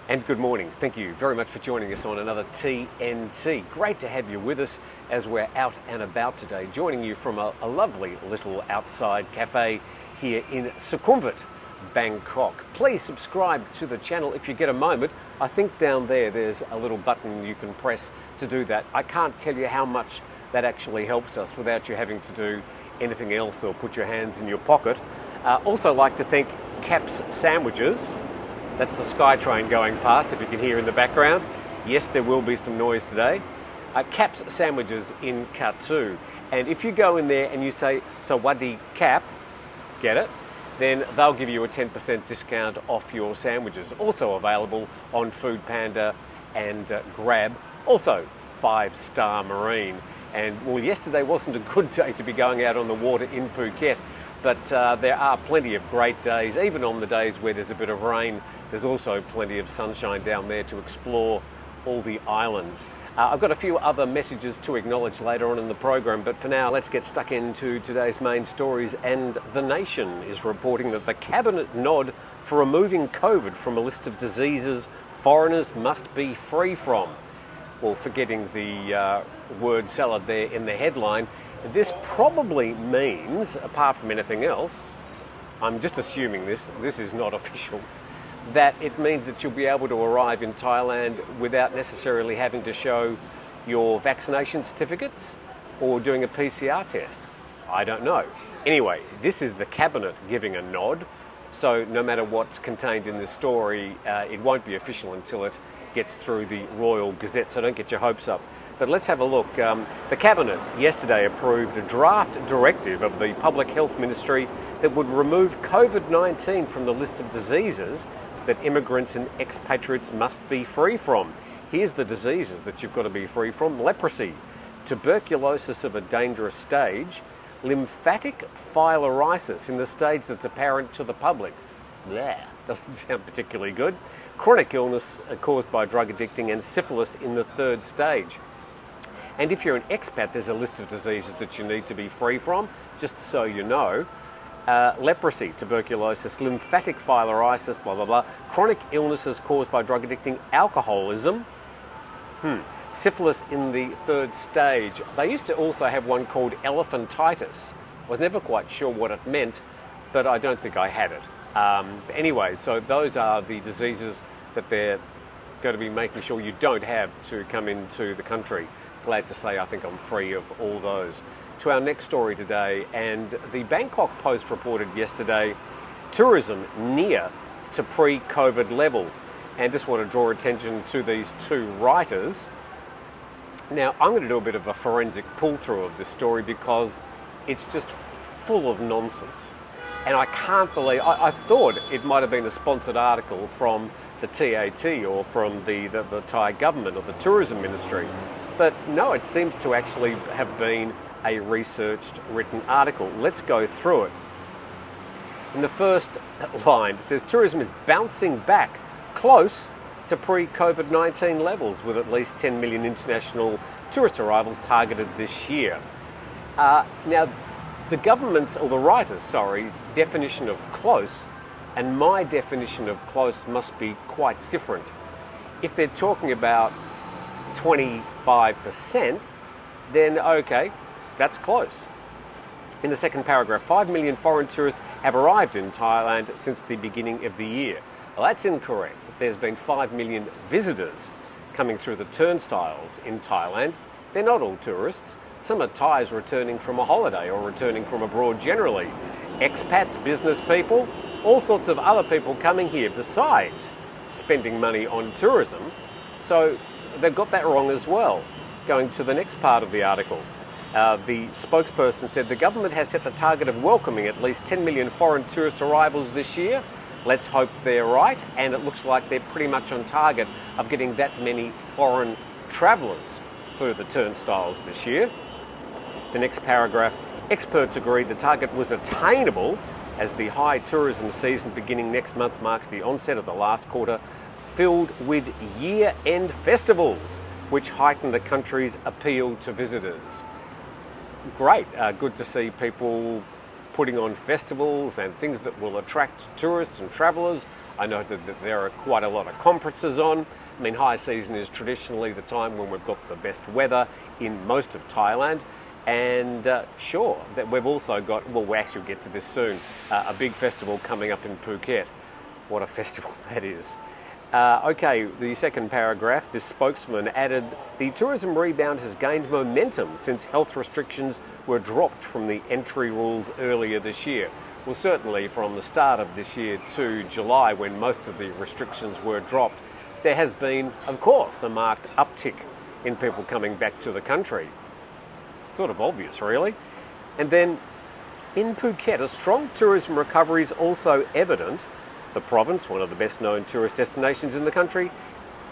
And good morning. Thank you very much for joining us on another TNT. Great to have you with us as we're out and about today, joining you from a lovely little outside cafe here in Sukhumvit, Bangkok. Please subscribe to the channel if you get a moment. I think down there's a little button you can press to do that. I can't tell you how much that actually helps us without you having to do anything else or put your hands in your pocket. Also like to thank Caps Sandwiches. That's the SkyTrain going past, if you can hear in the background. Yes, there will be some noise today. Caps Sandwiches in Kathu. And if you go in there and you say, Sawadee Cap, get it? Then they'll give you a 10% discount off your sandwiches. Also available on Food Panda and Grab. Also, 5-star Marine. And well, yesterday wasn't a good day to be going out on the water in Phuket. But there are plenty of great days, even on the days where there's a bit of rain. There's also plenty of sunshine down there to explore all the islands. I've got a few other messages to acknowledge later on in the program, but for now, let's get stuck into today's main stories. And The Nation is reporting that the cabinet nod for removing COVID from a list of diseases foreigners must be free from. Well, forgetting the word salad there in the headline, this probably means, apart from anything else, I'm just assuming this is not official, that it means that you'll be able to arrive in Thailand without necessarily having to show your vaccination certificates or doing a PCR test. I don't know. Anyway, this is the cabinet giving a nod, so no matter what's contained in this story, it won't be official until it gets through the Royal Gazette, so don't get your hopes up. But let's have a look. The Cabinet yesterday approved a draft directive of the Public Health Ministry that would remove COVID-19 from the list of diseases that immigrants and expatriates must be free from. Here's the diseases that you've got to be free from: leprosy, tuberculosis of a dangerous stage, lymphatic filariasis in the stage that's apparent to the public. Blah, doesn't sound particularly good. Chronic illness caused by drug addicting, and syphilis in the third stage. And if you're an expat, there's a list of diseases that you need to be free from, just so you know. Leprosy, tuberculosis, lymphatic filariasis, blah, blah, blah. Chronic illnesses caused by drug addicting, alcoholism. Syphilis in the third stage. They used to also have one called elephantitis. I was never quite sure what it meant, but I don't think I had it. Anyway, so those are the diseases that they're going to be making sure you don't have to come into the country. Glad to say I think I'm free of all those. To our next story today, and the Bangkok Post reported yesterday, tourism near to pre-COVID level. And just want to draw attention to these two writers. Now, I'm going to do a bit of a forensic pull-through of this story because it's just full of nonsense. And I can't believe, I thought it might have been a sponsored article from the TAT or from the Thai government or the tourism ministry. But no, it seems to actually have been a researched written article. Let's go through it. In the first line, it says tourism is bouncing back close to pre-COVID-19 levels with at least 10 million international tourist arrivals targeted this year. Now, the government, or the writer's, definition of close and my definition of close must be quite different. If they're talking about 25%, then okay, that's close. In the second paragraph, 5 million foreign tourists have arrived in Thailand since the beginning of the year. Well, that's incorrect. There's been 5 million visitors coming through the turnstiles in Thailand. They're not all tourists. Some are Thais returning from a holiday or returning from abroad generally. Expats, business people, all sorts of other people coming here besides spending money on tourism. So they've got that wrong as well. Going to the next part of the article, the spokesperson said the government has set the target of welcoming at least 10 million foreign tourist arrivals this year. Let's hope they're right, and it looks like they're pretty much on target of getting that many foreign travellers through the turnstiles this year. The next paragraph, experts agreed the target was attainable as the high tourism season beginning next month marks the onset of the last quarter filled with year-end festivals, which heighten the country's appeal to visitors. Great, good to see people putting on festivals and things that will attract tourists and travellers. I know that there are quite a lot of conferences on. I mean, high season is traditionally the time when we've got the best weather in most of Thailand. And sure, that we've also got, well, we'll actually get to this soon, a big festival coming up in Phuket. What a festival that is. Okay, the second paragraph, this spokesman added, the tourism rebound has gained momentum since health restrictions were dropped from the entry rules earlier this year. Well, certainly from the start of this year to July, when most of the restrictions were dropped, there has been, of course, a marked uptick in people coming back to the country. Sort of obvious, really. And then in Phuket, a strong tourism recovery is also evident. The province, one of the best known tourist destinations in the country,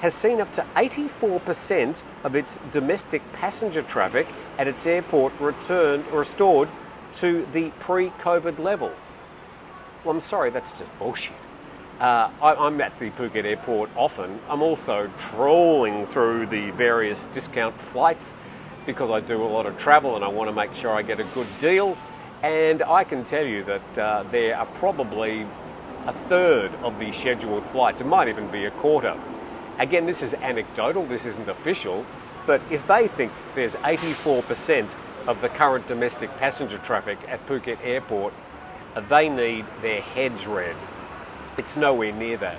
has seen up to 84% of its domestic passenger traffic at its airport restored to the pre-COVID level. Well, I'm sorry, that's just bullshit. I'm at the Phuket airport often. I'm also trawling through the various discount flights because I do a lot of travel and I want to make sure I get a good deal. And I can tell you that there are probably a third of the scheduled flights. It might even be a quarter. Again, this is anecdotal, this isn't official, but if they think there's 84% of the current domestic passenger traffic at Phuket Airport, they need their heads read. It's nowhere near that.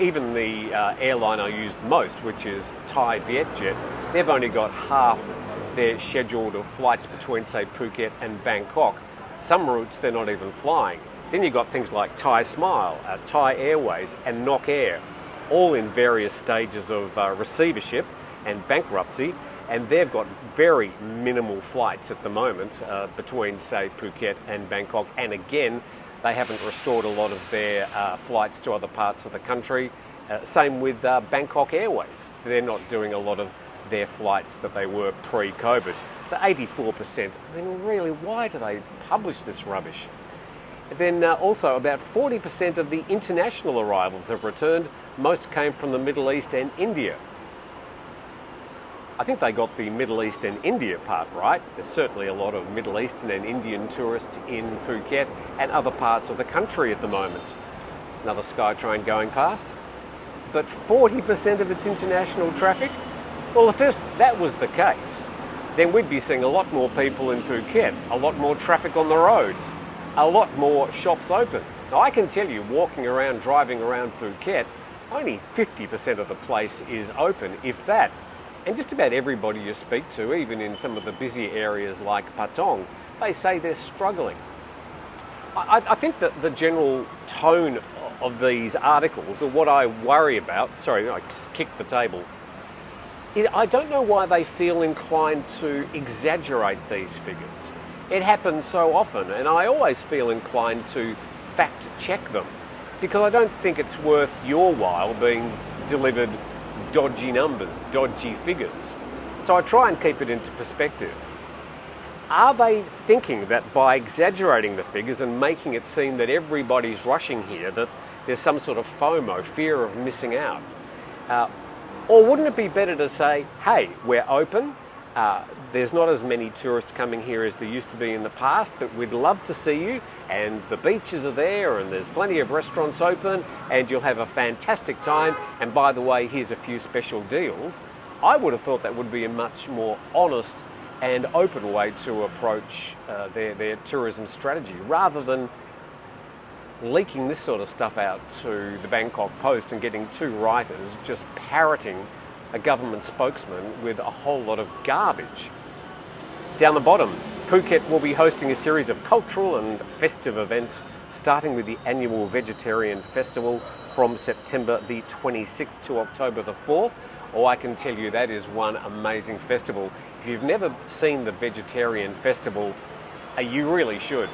Even the airline I used most, which is Thai Vietjet, they've only got half their scheduled of flights between, say, Phuket and Bangkok. Some routes they're not even flying. Then you've got things like Thai Smile, Thai Airways and Nok Air, all in various stages of receivership and bankruptcy, and they've got very minimal flights at the moment between, say, Phuket and Bangkok. And again, they haven't restored a lot of their flights to other parts of the country. Same with Bangkok Airways. They're not doing a lot of their flights that they were pre-COVID. So 84%. I mean, really, why do they publish this rubbish? Then also about 40% of the international arrivals have returned. Most came from the Middle East and India. I think they got the Middle East and India part right. There's certainly a lot of Middle Eastern and Indian tourists in Phuket and other parts of the country at the moment. Another SkyTrain going past. But 40% of its international traffic? Well, if that was the case, then we'd be seeing a lot more people in Phuket, a lot more traffic on the roads, a lot more shops open. Now, I can tell you, walking around, driving around Phuket, only 50% of the place is open, if that. And just about everybody you speak to, even in some of the busy areas like Patong, they say they're struggling. I think that the general tone of these articles, or what I worry about, sorry, I kicked the table, I don't know why they feel inclined to exaggerate these figures. It happens so often, and I always feel inclined to fact check them because I don't think it's worth your while being delivered dodgy numbers, dodgy figures. So I try and keep it into perspective. Are they thinking that by exaggerating the figures and making it seem that everybody's rushing here, that there's some sort of FOMO, fear of missing out? Or wouldn't it be better to say, hey, we're open, there's not as many tourists coming here as there used to be in the past, but we'd love to see you, and the beaches are there, and there's plenty of restaurants open, and you'll have a fantastic time, and by the way, here's a few special deals. I would have thought that would be a much more honest and open way to approach their tourism strategy, rather than leaking this sort of stuff out to the Bangkok Post and getting two writers just parroting a government spokesman with a whole lot of garbage. Down the bottom, Phuket will be hosting a series of cultural and festive events, starting with the annual Vegetarian Festival from September the 26th to October the 4th. Oh, I can tell you that is one amazing festival. If you've never seen the Vegetarian Festival, you really should.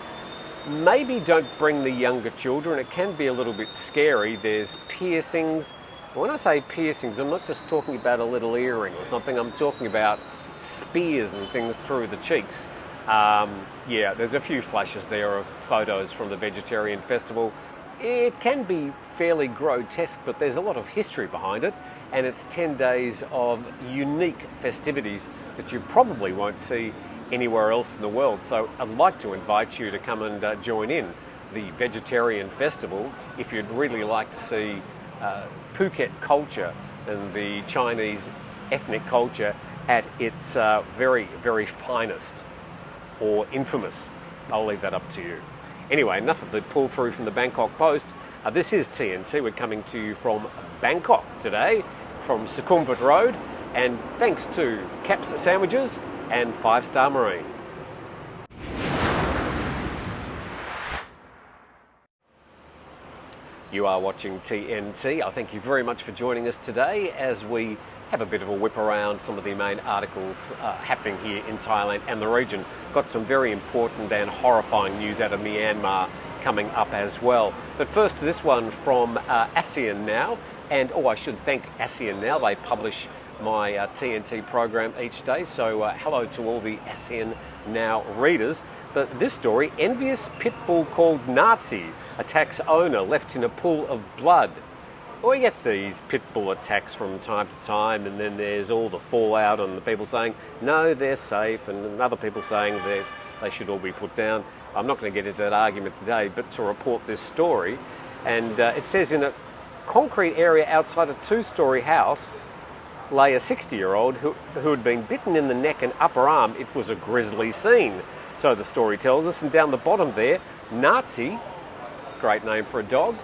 Maybe don't bring the younger children. It can be a little bit scary. There's piercings. When I say piercings, I'm not just talking about a little earring or something. I'm talking about spears and things through the cheeks. Yeah, there's a few flashes there of photos from the Vegetarian Festival. It can be fairly grotesque, but there's a lot of history behind it, and it's 10 days of unique festivities that you probably won't see anywhere else in the world. So I'd like to invite you to come and join in the Vegetarian Festival if you'd really like to see Phuket culture and the Chinese ethnic culture at its very, very finest, or infamous. I'll leave that up to you. Anyway, enough of the pull through from the Bangkok Post. This is TNT. We're coming to you from Bangkok today, from Sukhumvit Road, and thanks to Caps Sandwiches and 5 Star Marine. You are watching TNT. I thank you very much for joining us today as we have a bit of a whip around some of the main articles happening here in Thailand and the region. Got some very important and horrifying news out of Myanmar coming up as well. But first, this one from ASEAN Now. And I should thank ASEAN Now. They publish my TNT program each day. So hello to all the ASEAN Now readers. But this story, envious pit bull called Nazi attacks owner left in a pool of blood. We get these pit bull attacks from time to time, and then there's all the fallout and the people saying, no, they're safe, and other people saying they should all be put down. I'm not going to get into that argument today, but to report this story. And it says in a concrete area outside a 2-storey house lay a 60-year-old who had been bitten in the neck and upper arm. It was a grisly scene, so the story tells us. And down the bottom there, Nazi, great name for a dog,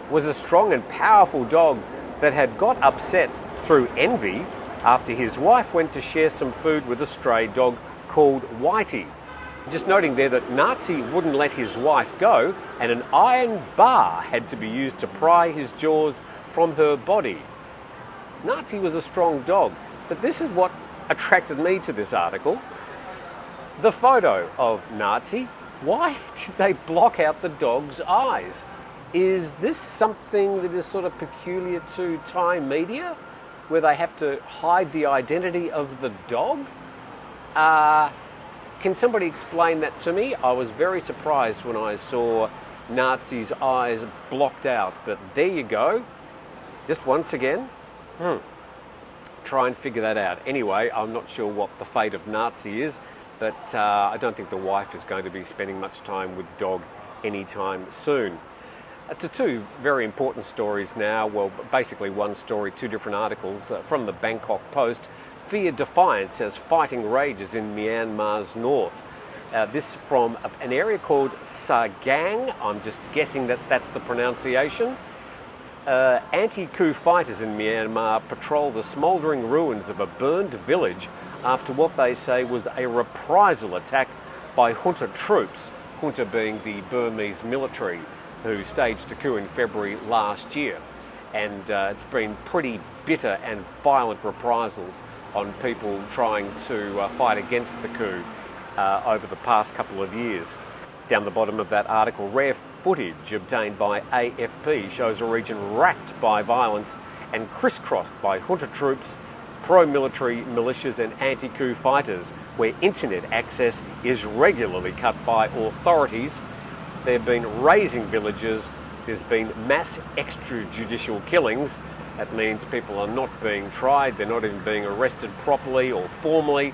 was a strong and powerful dog that had got upset through envy after his wife went to share some food with a stray dog called Whitey. Just noting there that Nazi wouldn't let his wife go, and an iron bar had to be used to pry his jaws from her body. Nazi was a strong dog, but this is what attracted me to this article. The photo of Nazi. Why did they block out the dog's eyes? Is this something that is sort of peculiar to Thai media, where they have to hide the identity of the dog? Can somebody explain that to me? I was very surprised when I saw Nazi's eyes blocked out, but there you go. Just once again, try and figure that out. Anyway, I'm not sure what the fate of Nazi is, but I don't think the wife is going to be spending much time with the dog anytime soon. To 2 very important stories now. Well, basically one story, 2 different articles from the Bangkok Post. Fear defiance as fighting rages in Myanmar's north. This from an area called Sagang. I'm just guessing that that's the pronunciation. Anti-coup fighters in Myanmar patrol the smouldering ruins of a burned village after what they say was a reprisal attack by junta troops, junta being the Burmese military, who staged a coup in February last year. And it's been pretty bitter and violent reprisals on people trying to fight against the coup over the past couple of years. Down the bottom of that article, rare footage obtained by AFP shows a region racked by violence and crisscrossed by junta troops, pro-military militias and anti-coup fighters, where internet access is regularly cut by authorities. They've been razing villages. There's been mass extrajudicial killings. That means people are not being tried. They're not even being arrested properly or formally.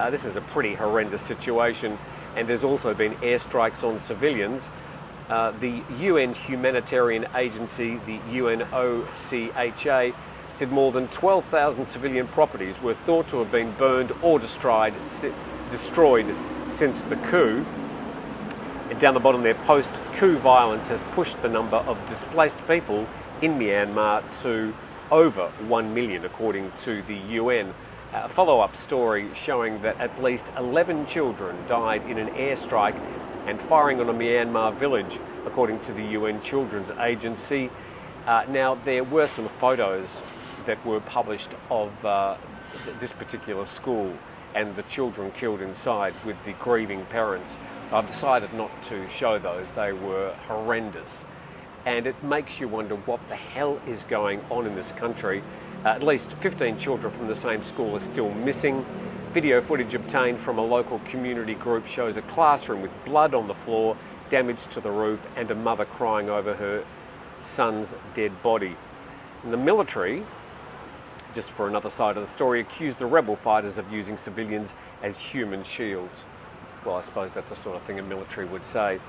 This is a pretty horrendous situation. And there's also been airstrikes on civilians. The UN humanitarian agency, the UNOCHA, said more than 12,000 civilian properties were thought to have been burned or destroyed since the coup. And down the bottom there, post-coup violence has pushed the number of displaced people in Myanmar to over 1 million, according to the UN. A follow-up story showing that at least 11 children died in an airstrike and firing on a Myanmar village, according to the UN Children's Agency. Now, there were some photos that were published of this particular school and the children killed inside with the grieving parents. I've decided not to show those. They were horrendous. And it makes you wonder what the hell is going on in this country. At least 15 children from the same school are still missing. Video footage obtained from a local community group shows a classroom with blood on the floor, damage to the roof, and a mother crying over her son's dead body. And the military just for another side of the story, accused the rebel fighters of using civilians as human shields. Well, I suppose that's the sort of thing a military would say.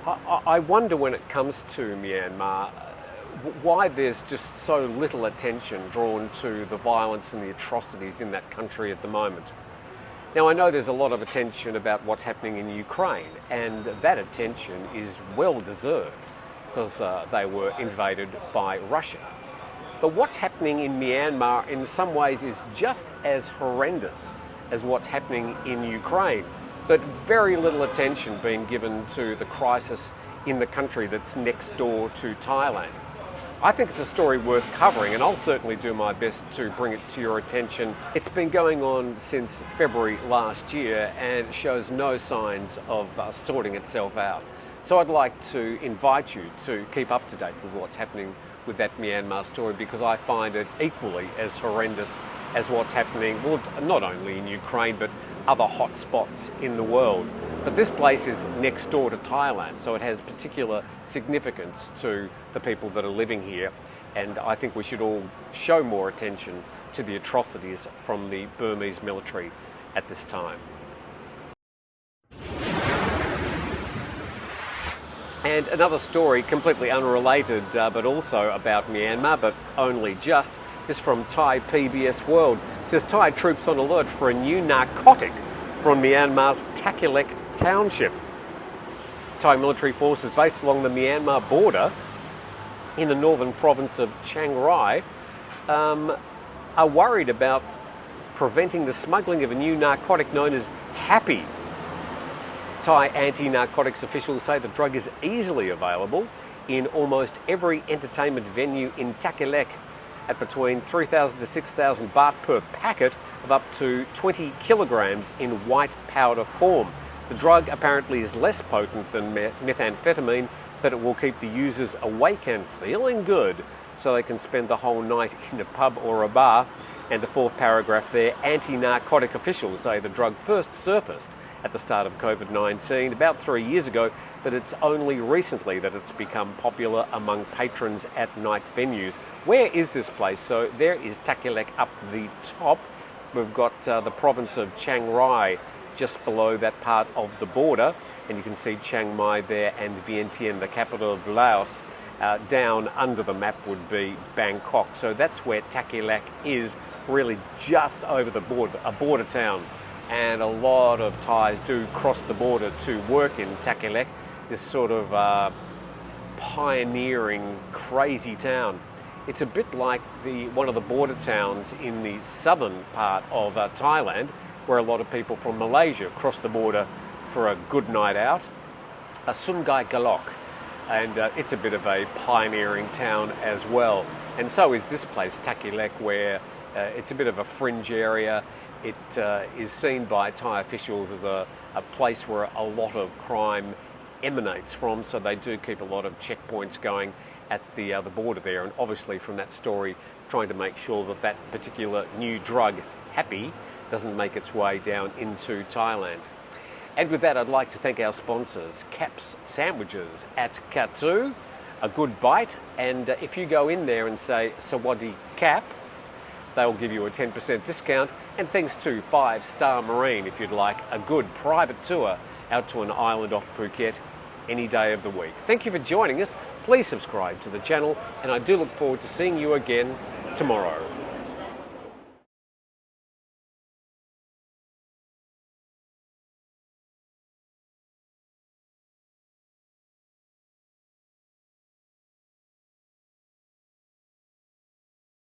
I wonder when it comes to Myanmar, why there's just so little attention drawn to the violence and the atrocities in that country at the moment. Now, I know there's a lot of attention about what's happening in Ukraine, and that attention is well deserved because they were invaded by Russia. But what's happening in Myanmar in some ways is just as horrendous as what's happening in Ukraine, but very little attention being given to the crisis in the country that's next door to Thailand. I think it's a story worth covering, and I'll certainly do my best to bring it to your attention. It's been going on since February last year and shows no signs of sorting itself out. So I'd like to invite you to keep up to date with what's happening with that Myanmar story, because I find it equally as horrendous as what's happening, well, not only in Ukraine, but other hot spots in the world. But this place is next door to Thailand, so it has particular significance to the people that are living here. And I think we should all show more attention to the atrocities from the Burmese military at this time. And another story, completely unrelated, but also about Myanmar, but only just, is from Thai PBS World. It says Thai troops on alert for a new narcotic from Myanmar's Takilek township. Thai military forces based along the Myanmar border in the northern province of Chiang Rai are worried about preventing the smuggling of a new narcotic known as Happy. Thai anti-narcotics officials say the drug is easily available in almost every entertainment venue in Takilek at between 3,000 to 6,000 baht per packet of up to 20 kilograms in white powder form. The drug apparently is less potent than methamphetamine, but it will keep the users awake and feeling good so they can spend the whole night in a pub or a bar. And the fourth paragraph there, anti-narcotic officials say the drug first surfaced at the start of COVID-19 about 3 years ago, but it's only recently that it's become popular among patrons at night venues. Where is this place? So there is Takilek up the top. We've got the province of Chiang Rai just below that part of the border, and you can see Chiang Mai there and Vientiane, the capital of Laos. Down under the map would be Bangkok. So that's where Takilek is, really just over the border, a border town. And a lot of Thais do cross the border to work in Takilek, this sort of pioneering, crazy town. It's a bit like one of the border towns in the southern part of Thailand, where a lot of people from Malaysia cross the border for a good night out, Sungai Galok. And it's a bit of a pioneering town as well. And so is this place, Takilek, where it's a bit of a fringe area. It is seen by Thai officials as a place where a lot of crime emanates from, so they do keep a lot of checkpoints going at the border there. And obviously from that story, trying to make sure that that particular new drug, Happy, doesn't make its way down into Thailand. And with that, I'd like to thank our sponsors, Caps Sandwiches at Kathu, a good bite. And if you go in there and say Sawadi Cap, they'll give you a 10% discount. And thanks to 5 Star Marine if you'd like a good private tour out to an island off Phuket any day of the week. Thank you for joining us. Please subscribe to the channel, and I do look forward to seeing you again tomorrow.